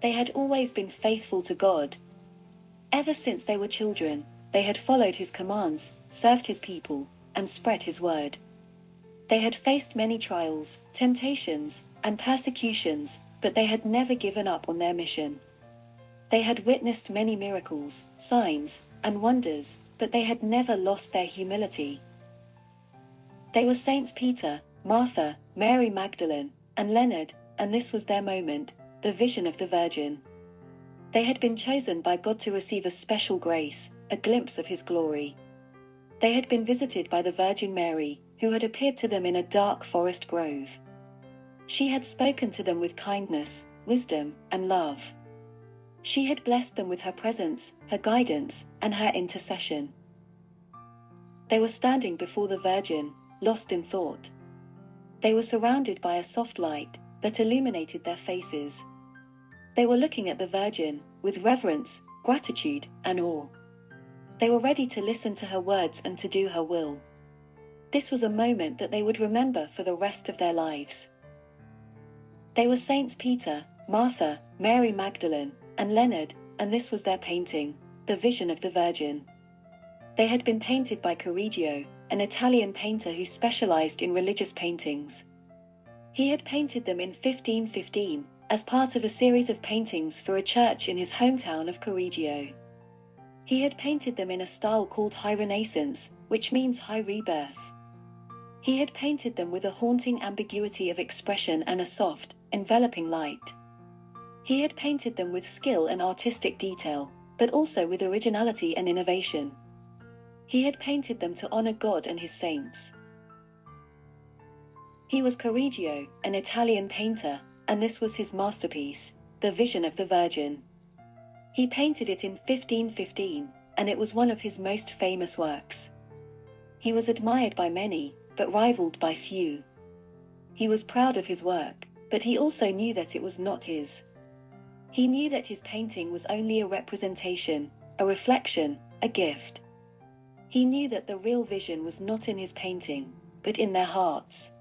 They had always been faithful to God. Ever since they were children, they had followed his commands, served his people, and spread his word. They had faced many trials, temptations, and persecutions, but they had never given up on their mission. They had witnessed many miracles, signs, and wonders, but they had never lost their humility. They were Saints Peter, Martha, Mary Magdalene, and Leonard, and this was their moment, the vision of the Virgin. They had been chosen by God to receive a special grace, a glimpse of his glory. They had been visited by the Virgin Mary, who had appeared to them in a dark forest grove. She had spoken to them with kindness, wisdom, and love. She had blessed them with her presence, her guidance, and her intercession. They were standing before the Virgin, lost in thought. They were surrounded by a soft light that illuminated their faces. They were looking at the Virgin with reverence, gratitude, and awe. They were ready to listen to her words and to do her will. This was a moment that they would remember for the rest of their lives. They were Saints Peter, Martha, Mary Magdalene, and Leonard, and this was their painting, the vision of the Virgin. They had been painted by Correggio, an Italian painter who specialized in religious paintings. He had painted them in 1515, as part of a series of paintings for a church in his hometown of Correggio. He had painted them in a style called High Renaissance, which means high rebirth. He had painted them with a haunting ambiguity of expression and a soft, enveloping light. He had painted them with skill and artistic detail, but also with originality and innovation. He had painted them to honor God and his saints. He was Correggio, an Italian painter, and this was his masterpiece, the Vision of the Virgin. He painted it in 1515, and it was one of his most famous works. He was admired by many, but rivaled by few. He was proud of his work, but he also knew that it was not his. He knew that his painting was only a representation, a reflection, a gift. He knew that the real vision was not in his painting, but in their hearts.